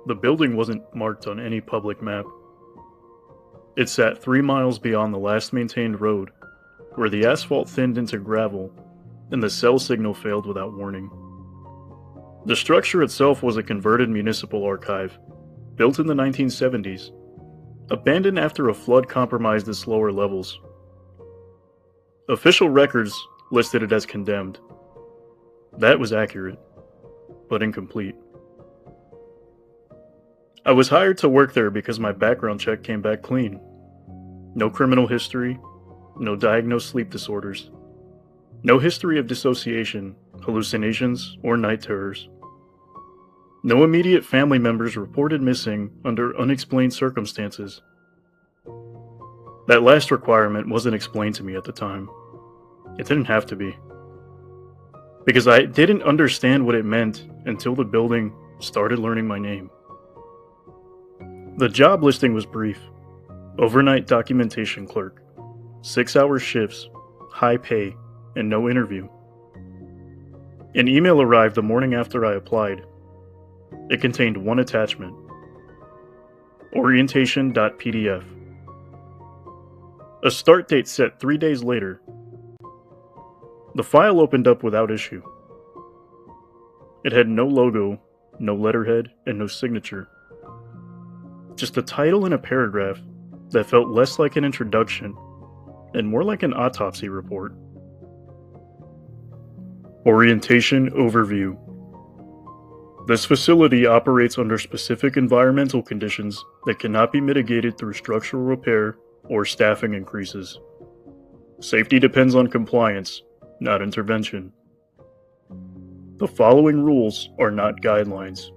The building wasn't marked on any public map. It sat 3 miles beyond the last maintained road, where the asphalt thinned into gravel and the cell signal failed without warning. The structure itself was a converted municipal archive, built in the 1970s, abandoned after a flood compromised its lower levels. Official records listed it as condemned. That was accurate, but incomplete. I was hired to work there because my background check came back clean. No criminal history, no diagnosed sleep disorders, no history of dissociation, hallucinations, or night terrors. No immediate family members reported missing under unexplained circumstances. That last requirement wasn't explained to me at the time. It didn't have to be. Because I didn't understand what it meant until the building started learning my name. The job listing was brief. Overnight documentation clerk. 6-hour shifts, high pay, and no interview. An email arrived the morning after I applied. It contained one attachment. Orientation.pdf. A start date set 3 days later. The file opened up without issue. It had no logo, no letterhead, and no signature. Just a title and a paragraph that felt less like an introduction and more like an autopsy report. Orientation Overview. This facility operates under specific environmental conditions that cannot be mitigated through structural repair or staffing increases. Safety depends on compliance, not intervention. The following rules are not guidelines.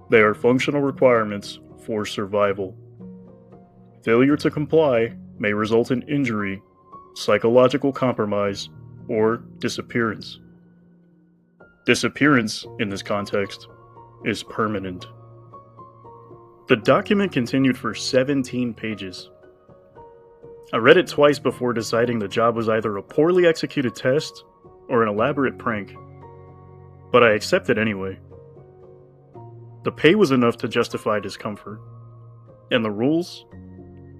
They are functional requirements for survival. Failure to comply may result in injury, psychological compromise, or disappearance. Disappearance, in this context, is permanent. The document continued for 17 pages. I read it twice before deciding the job was either a poorly executed test or an elaborate prank, but I accepted anyway. The pay was enough to justify discomfort, and the rules,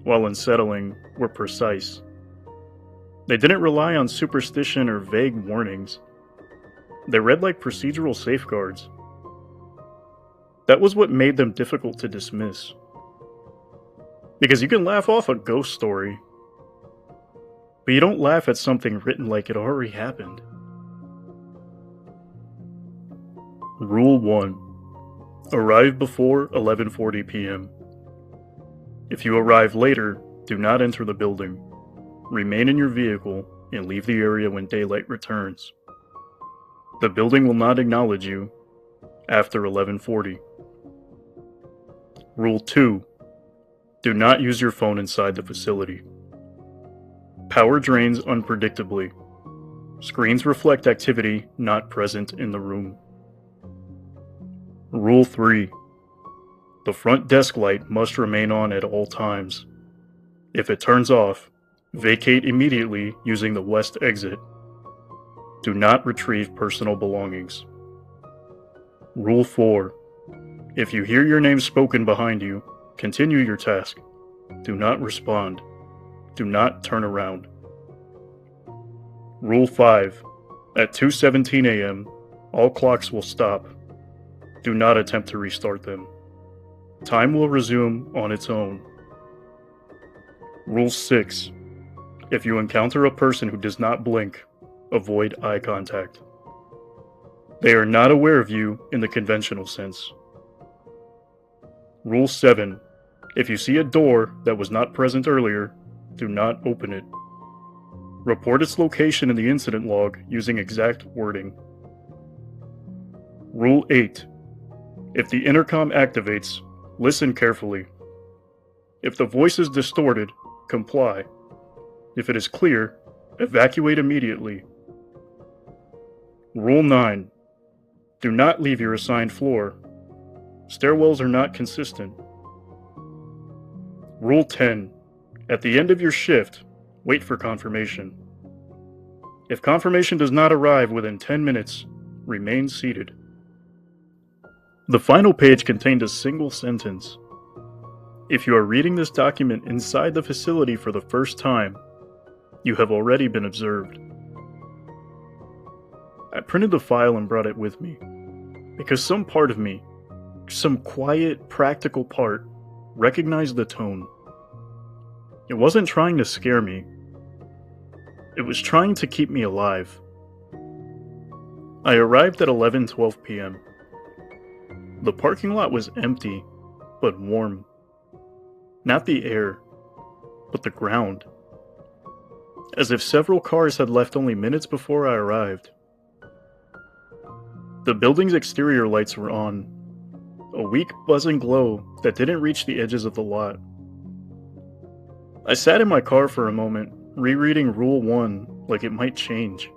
while unsettling, were precise. They didn't rely on superstition or vague warnings. They read like procedural safeguards. That was what made them difficult to dismiss. Because you can laugh off a ghost story, but you don't laugh at something written like it already happened. Rule 1. Arrive before 11:40 p.m. If you arrive later, do not enter the building. Remain in your vehicle and leave the area when daylight returns. The building will not acknowledge you after 11:40. Rule 2. Do not use your phone inside the facility. Power drains unpredictably. Screens reflect activity not present in the room. Rule 3. The front desk light must remain on at all times. If it turns off, vacate immediately using the west exit. Do not retrieve personal belongings. Rule 4. If you hear your name spoken behind you, continue your task. Do not respond. Do not turn around. Rule 5. At 2:17 a.m., all clocks will stop. Do not attempt to restart them. Time will resume on its own. Rule 6. If you encounter a person who does not blink, avoid eye contact. They are not aware of you in the conventional sense. Rule 7. If you see a door that was not present earlier, do not open it. Report its location in the incident log using exact wording. Rule 8. If the intercom activates, listen carefully. If the voice is distorted, comply. If it is clear, evacuate immediately. Rule 9. Do not leave your assigned floor. Stairwells are not consistent. Rule 10. At the end of your shift, wait for confirmation. If confirmation does not arrive within 10 minutes, remain seated. The final page contained a single sentence. If you are reading this document inside the facility for the first time, you have already been observed. I printed the file and brought it with me, because some part of me, some quiet, practical part, recognized the tone. It wasn't trying to scare me. It was trying to keep me alive. I arrived at 11:12 p.m. The parking lot was empty, but warm. Not the air, but the ground. As if several cars had left only minutes before I arrived. The building's exterior lights were on, a weak buzzing glow that didn't reach the edges of the lot. I sat in my car for a moment, rereading Rule 1 like it might change.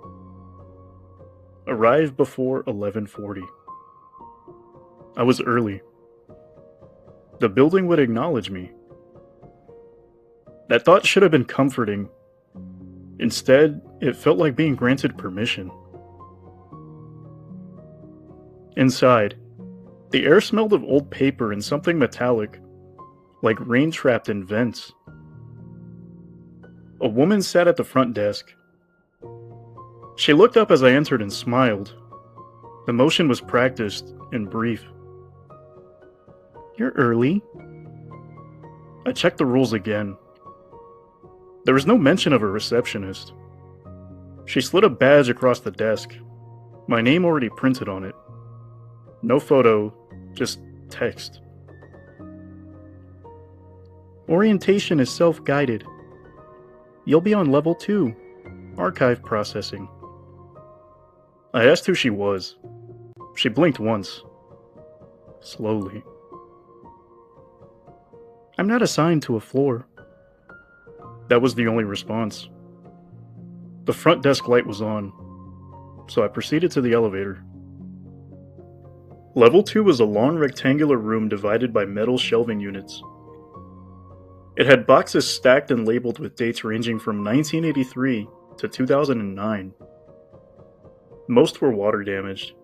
Arrive before 11:40. I was early. The building would acknowledge me. That thought should have been comforting. Instead, it felt like being granted permission. Inside, the air smelled of old paper and something metallic, like rain trapped in vents. A woman sat at the front desk. She looked up as I entered and smiled. The motion was practiced and brief. "You're early." I checked the rules again. There was no mention of a receptionist. She slid a badge across the desk, my name already printed on it. No photo, just text. "Orientation is self-guided. You'll be on level 2, archive processing." I asked who she was. She blinked once. Slowly. "I'm not assigned to a floor." That was the only response. The front desk light was on, so I proceeded to the elevator. Level 2 was a long rectangular room divided by metal shelving units. It had boxes stacked and labeled with dates ranging from 1983 to 2009. Most were water damaged.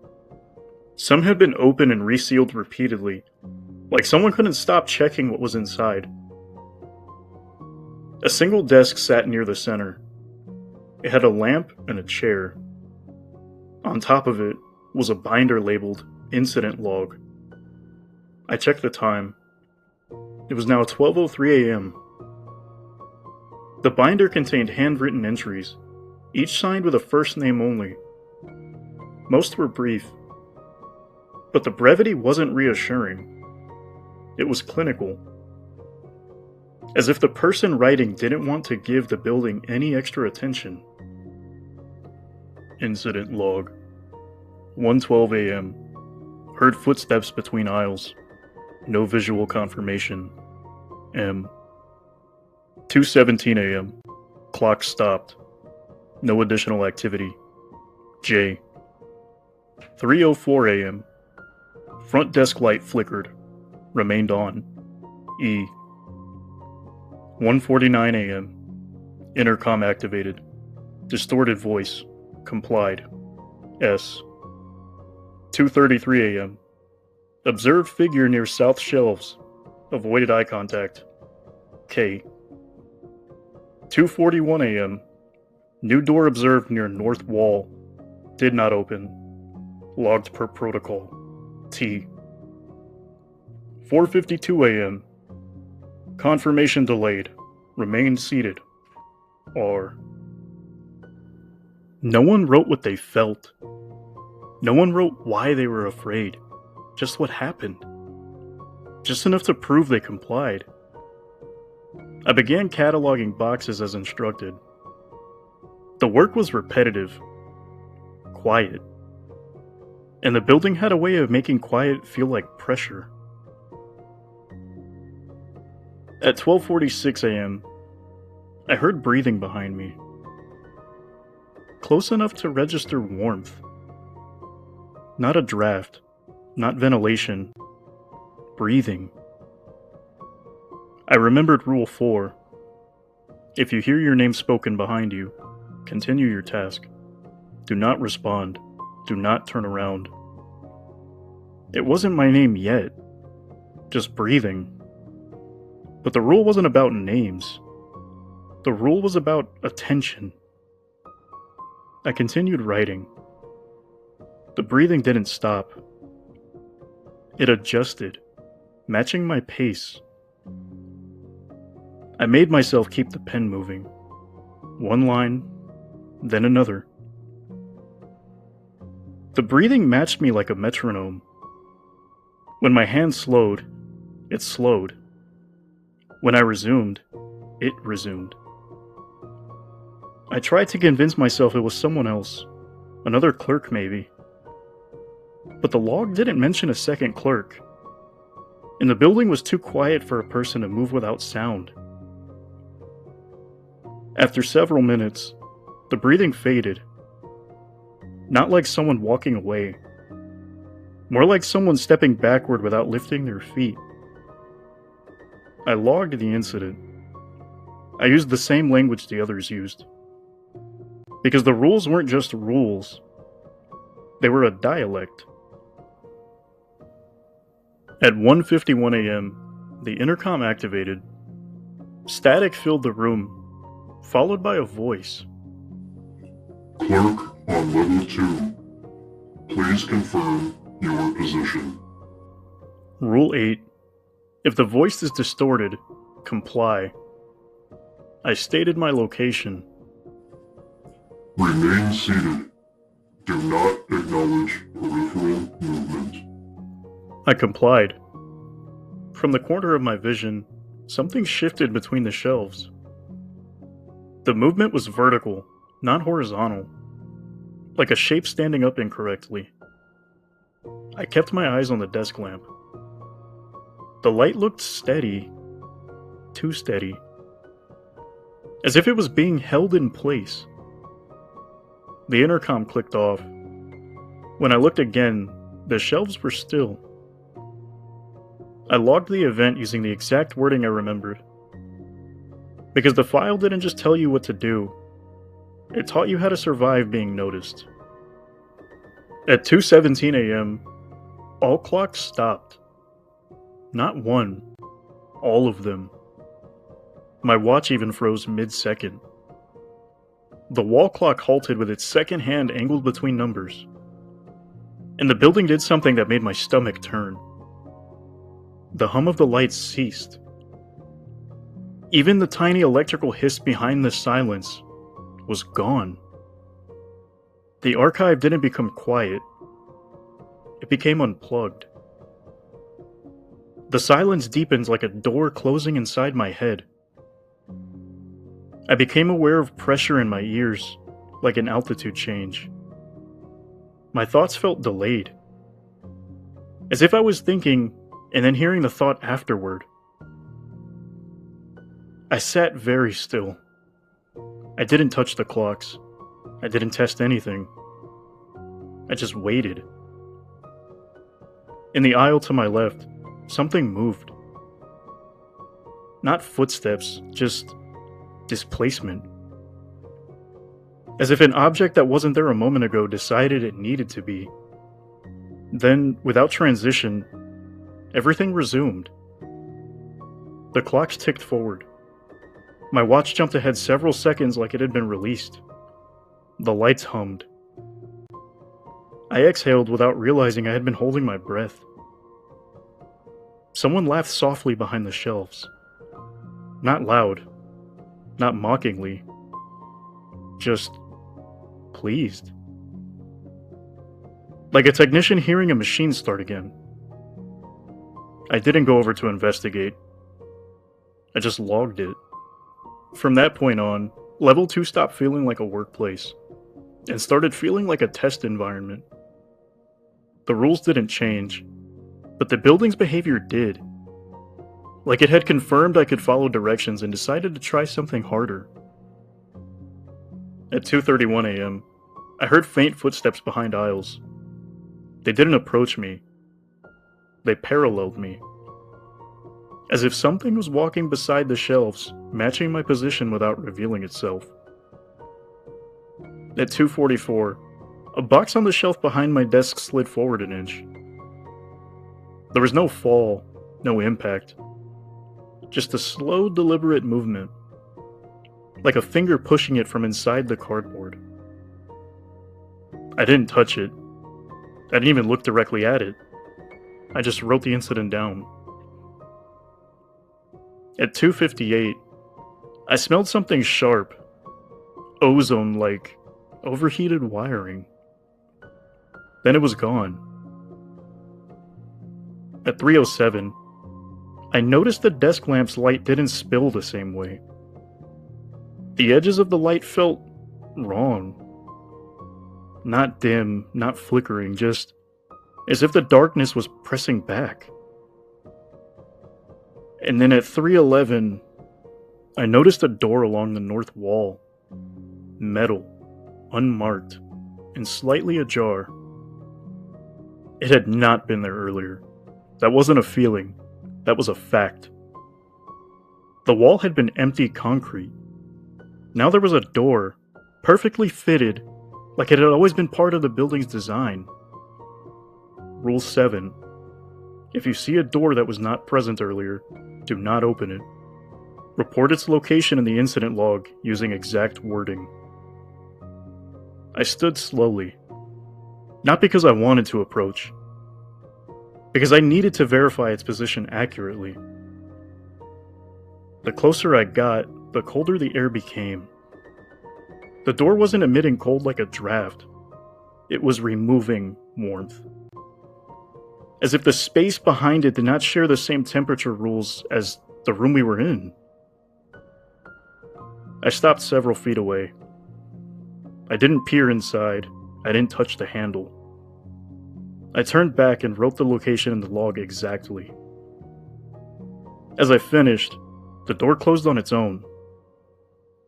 Some had been opened and resealed repeatedly, like someone couldn't stop checking what was inside. A single desk sat near the center. It had a lamp and a chair. On top of it was a binder labeled Incident Log. I checked the time. It was now 12:03 a.m. The binder contained handwritten entries, each signed with a first name only. Most were brief, but the brevity wasn't reassuring. It was clinical. As if the person writing didn't want to give the building any extra attention. Incident Log. 1:12 a.m. Heard footsteps between aisles. No visual confirmation. M. 2:17 a.m. Clock stopped. No additional activity. J. 3:04 a.m. Front desk light flickered. Remained on. E. 1:49 a.m. Intercom activated. Distorted voice. Complied. S. 2:33 a.m. Observed figure near south shelves. Avoided eye contact. K. 2:41 a.m. New door observed near north wall. Did not open. Logged per protocol. T. 4:52 a.m. Confirmation delayed. Remain seated. R. No one wrote what they felt. No one wrote why they were afraid. Just what happened. Just enough to prove they complied. I began cataloging boxes as instructed. The work was repetitive. Quiet. And the building had a way of making quiet feel like pressure. At 12:46 a.m., I heard breathing behind me. Close enough to register warmth. Not a draft, not ventilation. Breathing. I remembered Rule 4. If you hear your name spoken behind you, continue your task. Do not respond. Do not turn around. It wasn't my name yet, just breathing. But the rule wasn't about names. The rule was about attention. I continued writing. The breathing didn't stop. It adjusted, matching my pace. I made myself keep the pen moving. One line, then another. The breathing matched me like a metronome. When my hand slowed, it slowed. When I resumed, it resumed. I tried to convince myself it was someone else, another clerk maybe. But the log didn't mention a second clerk, and the building was too quiet for a person to move without sound. After several minutes, the breathing faded. Not like someone walking away, more like someone stepping backward without lifting their feet. I logged the incident. I used the same language the others used. Because the rules weren't just rules, they were a dialect. At 1:51 a.m., the intercom activated. Static filled the room, followed by a voice. Clerk on level 2, please confirm your position. Rule 8. If the voice is distorted, comply. I stated my location. Remain seated. Do not acknowledge peripheral movement. I complied. From the corner of my vision, something shifted between the shelves. The movement was vertical, not horizontal, like a shape standing up incorrectly. I kept my eyes on the desk lamp. The light looked steady, too steady, as if it was being held in place. The intercom clicked off. When I looked again, the shelves were still. I logged the event using the exact wording I remembered. Because the file didn't just tell you what to do, it taught you how to survive being noticed. At 2:17 a.m., all clocks stopped. Not one, all of them. My watch even froze mid-second. The wall clock halted with its second hand angled between numbers. And the building did something that made my stomach turn. The hum of the lights ceased. Even the tiny electrical hiss behind the silence was gone. The archive didn't become quiet. It became unplugged. The silence deepened like a door closing inside my head. I became aware of pressure in my ears, like an altitude change. My thoughts felt delayed. As if I was thinking, and then hearing the thought afterward. I sat very still. I didn't touch the clocks. I didn't test anything. I just waited. In the aisle to my left, something moved. Not footsteps, just displacement. As if an object that wasn't there a moment ago decided it needed to be. Then, without transition, everything resumed. The clocks ticked forward. My watch jumped ahead several seconds like it had been released. The lights hummed. I exhaled without realizing I had been holding my breath. Someone laughed softly behind the shelves. Not loud. Not mockingly. Just pleased. Like a technician hearing a machine start again. I didn't go over to investigate. I just logged it. From that point on, Level 2 stopped feeling like a workplace, and started feeling like a test environment. The rules didn't change, but the building's behavior did. Like it had confirmed I could follow directions and decided to try something harder. At 2:31 a.m., I heard faint footsteps behind aisles. They didn't approach me. They paralleled me. As if something was walking beside the shelves, matching my position without revealing itself. At 2:44, a box on the shelf behind my desk slid forward an inch. There was no fall, no impact. Just a slow, deliberate movement, like a finger pushing it from inside the cardboard. I didn't touch it. I didn't even look directly at it. I just wrote the incident down. At 2:58, I smelled something sharp, ozone-like, overheated wiring. Then it was gone. At 3:07, I noticed the desk lamp's light didn't spill the same way. The edges of the light felt wrong. Not dim, not flickering, just as if the darkness was pressing back. And then at 3:11, I noticed a door along the north wall. Metal, unmarked, and slightly ajar. It had not been there earlier. That wasn't a feeling. That was a fact. The wall had been empty concrete. Now there was a door, perfectly fitted, like it had always been part of the building's design. Rule 7. If you see a door that was not present earlier, do not open it. Report its location in the incident log using exact wording. I stood slowly. Not because I wanted to approach. Because I needed to verify its position accurately. The closer I got, the colder the air became. The door wasn't emitting cold like a draft. It was removing warmth. As if the space behind it did not share the same temperature rules as the room we were in. I stopped several feet away. I didn't peer inside. I didn't touch the handle. I turned back and wrote the location in the log exactly. As I finished, the door closed on its own.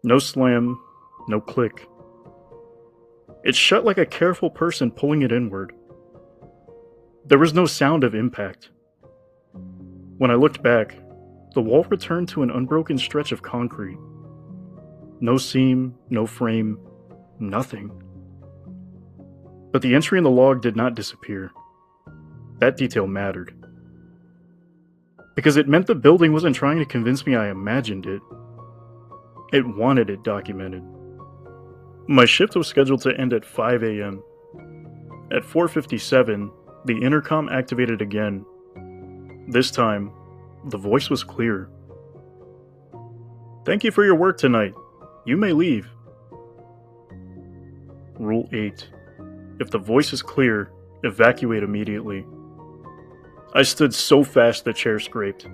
No slam, no click. It shut like a careful person pulling it inward. There was no sound of impact. When I looked back, the wall returned to an unbroken stretch of concrete. No seam, no frame, nothing. But the entry in the log did not disappear. That detail mattered. Because it meant the building wasn't trying to convince me I imagined it. It wanted it documented. My shift was scheduled to end at 5 a.m. At 4:57, the intercom activated again. This time, the voice was clear. "Thank you for your work tonight. You may leave." Rule 8. If the voice is clear, evacuate immediately. I stood so fast the chair scraped.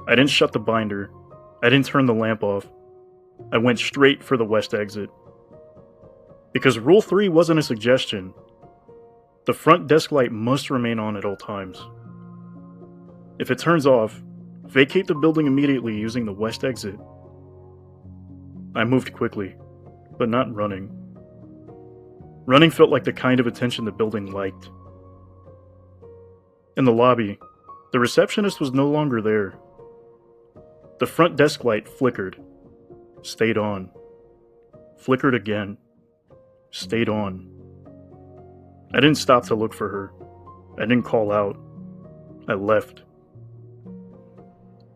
I didn't shut the binder. I didn't turn the lamp off. I went straight for the west exit. Because Rule 3 wasn't a suggestion. The front desk light must remain on at all times. If it turns off, vacate the building immediately using the west exit. I moved quickly, but not running. Running felt like the kind of attention the building liked. In the lobby, the receptionist was no longer there. The front desk light flickered, stayed on, flickered again, stayed on. I didn't stop to look for her. I didn't call out. I left.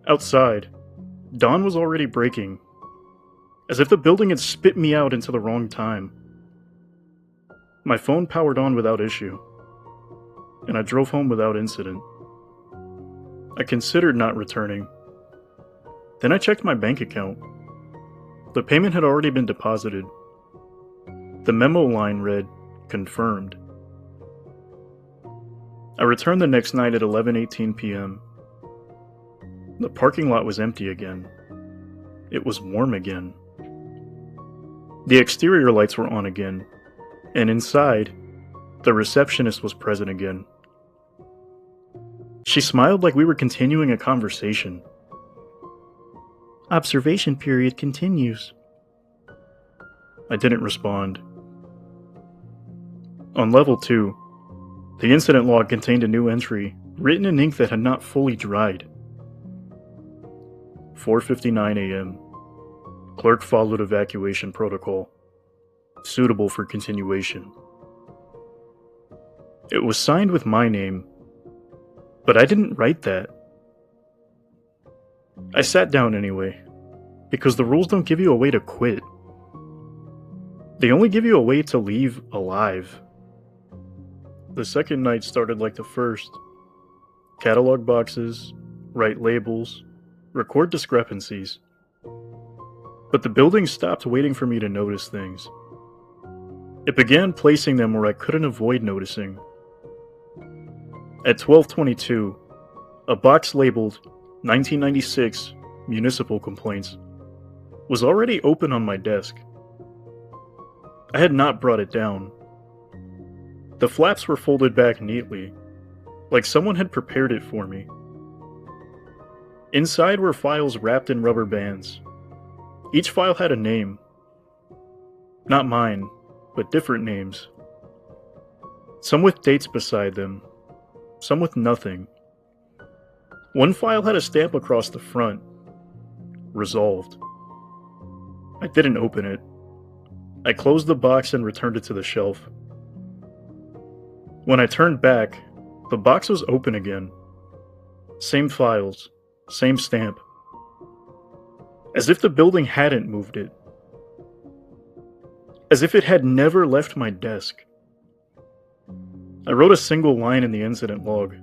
Outside, dawn was already breaking, as if the building had spit me out into the wrong time. My phone powered on without issue, and I drove home without incident. I considered not returning. Then I checked my bank account. The payment had already been deposited. The memo line read, "Confirmed." I returned the next night at 11:18 p.m. The parking lot was empty again. It was warm again. The exterior lights were on again, and inside, the receptionist was present again. She smiled like we were continuing a conversation. "Observation period continues." I didn't respond. On level 2, the incident log contained a new entry, written in ink that had not fully dried. 4:59 a.m. Clerk followed evacuation protocol. Suitable for continuation. It was signed with my name. But I didn't write that. I sat down anyway, because the rules don't give you a way to quit. They only give you a way to leave alive. The second night started like the first. Catalog boxes, write labels, record discrepancies. But the building stopped waiting for me to notice things. It began placing them where I couldn't avoid noticing. At 12:22, a box labeled 1996 Municipal Complaints was already open on my desk. I had not brought it down. The flaps were folded back neatly, like someone had prepared it for me. Inside were files wrapped in rubber bands. Each file had a name. Not mine, but different names. Some with dates beside them, some with nothing. One file had a stamp across the front. Resolved. I didn't open it. I closed the box and returned it to the shelf. When I turned back, the box was open again. Same files, same stamp. As if the building hadn't moved it. As if it had never left my desk. I wrote a single line in the incident log.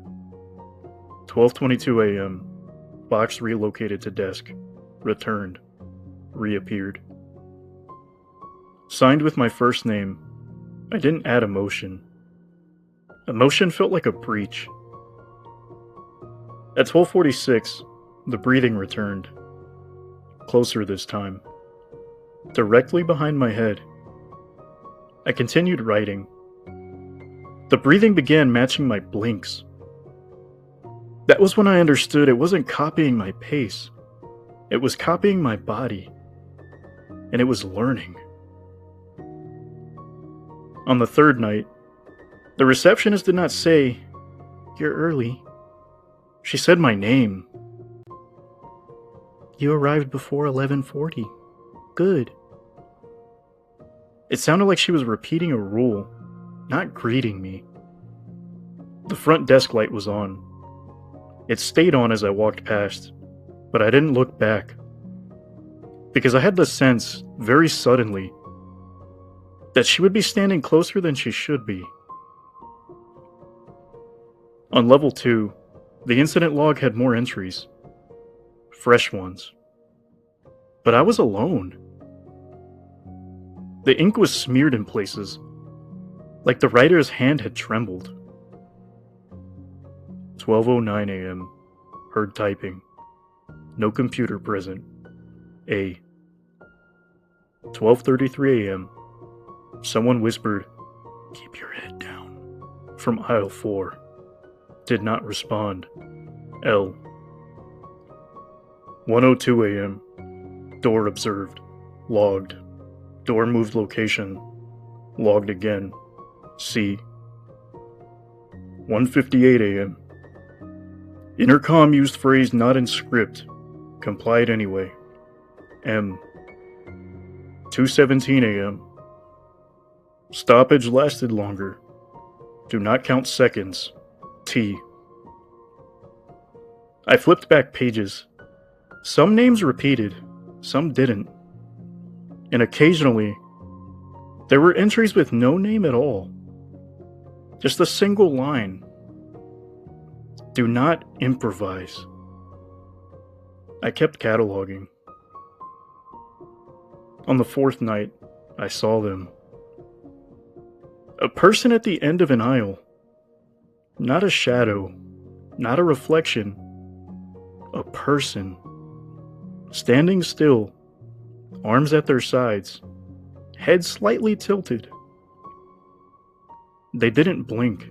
12:22 a.m. Box relocated to desk. Returned. Reappeared. Signed with my first name. I didn't add emotion. Emotion felt like a breach. At 12:46, the breathing returned. Closer this time. Directly behind my head. I continued writing. The breathing began matching my blinks. That was when I understood it wasn't copying my pace. It was copying my body. And it was learning. On the third night, the receptionist did not say, "You're early." She said my name. "You arrived before 11:40. Good." It sounded like she was repeating a rule, not greeting me. The front desk light was on. It stayed on as I walked past, but I didn't look back. Because I had the sense, very suddenly, that she would be standing closer than she should be. On level 2, the incident log had more entries. Fresh ones. But I was alone. The ink was smeared in places, like the writer's hand had trembled. 12:09 a.m. Heard typing. No computer present. A. 12:33 a.m. Someone whispered, "Keep your head down," from aisle 4. Did not respond. L. 1:02 a.m. Door observed. Logged. Door moved location. Logged again. C. 1:58 a.m. Intercom used phrase not in script. Complied anyway. M. 2:17 a.m. Stoppage lasted longer. Do not count seconds. T. I flipped back pages. Some names repeated, some didn't. And occasionally, there were entries with no name at all. Just a single line. Do not improvise. I kept cataloging. On the fourth night, I saw them. A person at the end of an aisle. Not a shadow, not a reflection. A person. Standing still, arms at their sides, head slightly tilted. They didn't blink.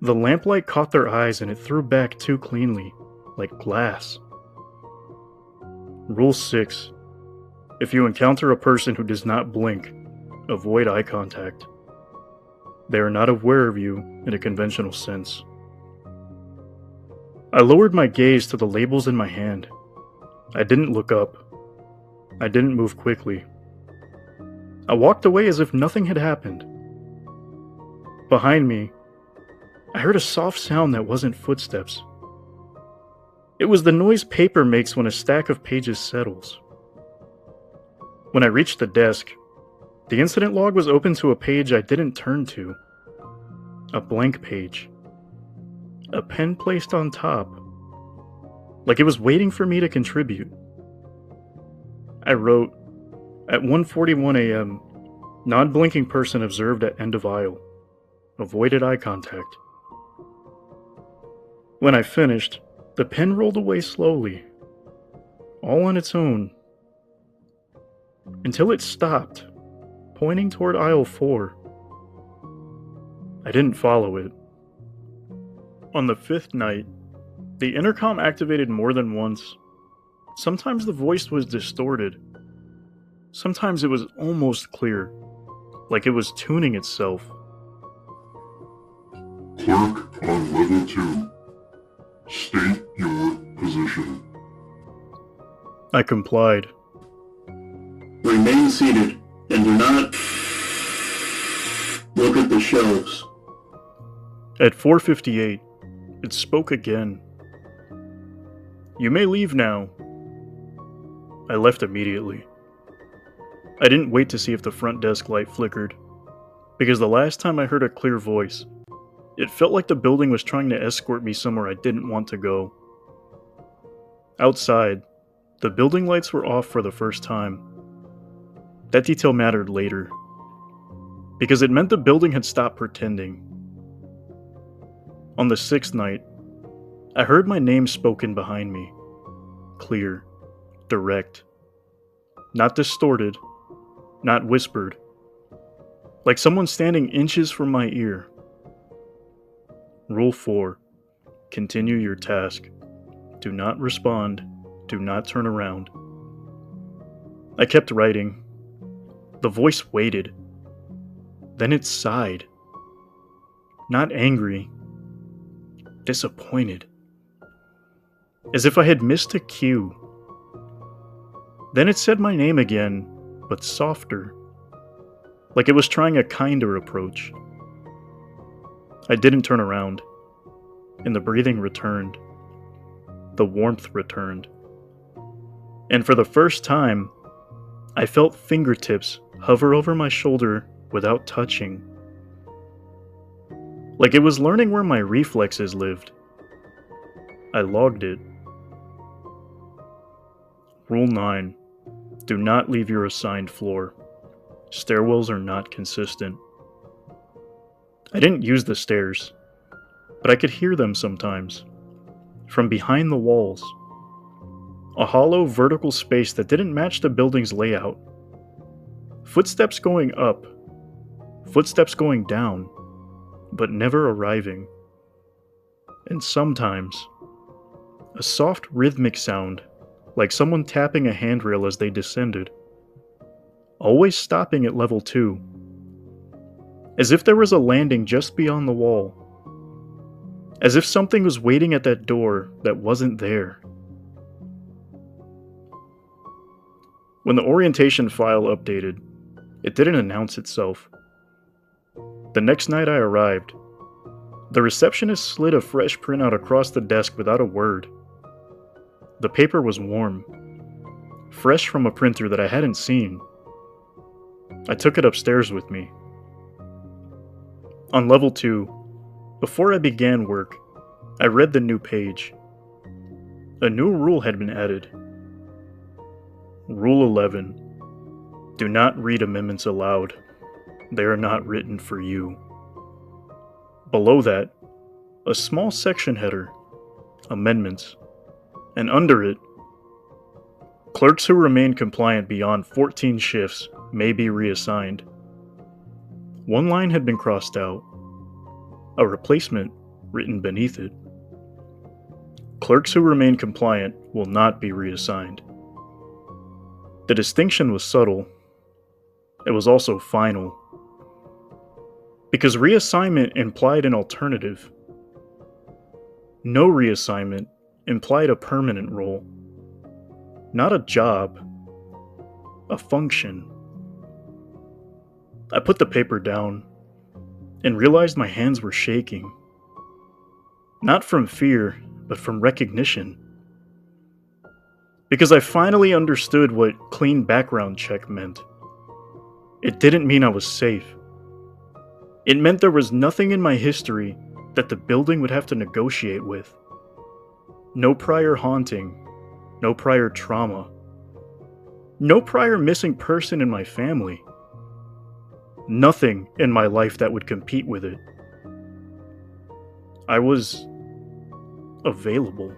The lamplight caught their eyes and it threw back too cleanly, like glass. Rule 6. If you encounter a person who does not blink, avoid eye contact. They are not aware of you in a conventional sense. I lowered my gaze to the labels in my hand. I didn't look up. I didn't move quickly. I walked away as if nothing had happened. Behind me, I heard a soft sound that wasn't footsteps. It was the noise paper makes when a stack of pages settles. When I reached the desk, the incident log was open to a page I didn't turn to. A blank page. A pen placed on top. Like it was waiting for me to contribute. I wrote, at 1:41 a.m., non-blinking person observed at end of aisle. Avoided eye contact. When I finished, the pen rolled away slowly, all on its own, until it stopped, pointing toward aisle 4. I didn't follow it. On the 5th night, the intercom activated more than once. Sometimes the voice was distorted. Sometimes it was almost clear, like it was tuning itself. Clerk on level 2. State your position. I complied. Remain seated and do not look at the shelves. At 4:58, it spoke again. You may leave now. I left immediately. I didn't wait to see if the front desk light flickered, because the last time I heard a clear voice, it felt like the building was trying to escort me somewhere I didn't want to go. Outside, the building lights were off for the first time. That detail mattered later, because it meant the building had stopped pretending. On the 6th night, I heard my name spoken behind me. Clear, direct. Not distorted, not whispered. Like someone standing inches from my ear. Rule 4. Continue your task. Do not respond. Do not turn around. I kept writing. The voice waited. Then it sighed. Not angry. Disappointed. As if I had missed a cue. Then it said my name again, but softer. Like it was trying a kinder approach. I didn't turn around, and the breathing returned. The warmth returned. And for the first time, I felt fingertips hover over my shoulder without touching. Like it was learning where my reflexes lived. I logged it. Rule 9. Do not leave your assigned floor. Stairwells are not consistent. I didn't use the stairs, but I could hear them sometimes. From behind the walls. A hollow vertical space that didn't match the building's layout. Footsteps going up. Footsteps going down, but never arriving. And sometimes, a soft rhythmic sound, like someone tapping a handrail as they descended. Always stopping at level 2. As if there was a landing just beyond the wall. As if something was waiting at that door that wasn't there. When the orientation file updated, it didn't announce itself. The next night I arrived, the receptionist slid a fresh printout across the desk without a word. The paper was warm, fresh from a printer that I hadn't seen. I took it upstairs with me. On level 2, before I began work, I read the new page. A new rule had been added. Rule 11. Do not read amendments aloud. They are not written for you. Below that, a small section header, Amendments, and under it, clerks who remain compliant beyond 14 shifts may be reassigned. One line had been crossed out, a replacement written beneath it. Clerks who remain compliant will not be reassigned. The distinction was subtle. It was also final. Because reassignment implied an alternative. No reassignment implied a permanent role. Not a job. A function. I put the paper down and realized my hands were shaking. Not from fear, but from recognition. Because I finally understood what clean background check meant. It didn't mean I was safe. It meant there was nothing in my history that the building would have to negotiate with. No prior haunting, no prior trauma, no prior missing person in my family. Nothing in my life that would compete with it. I was available.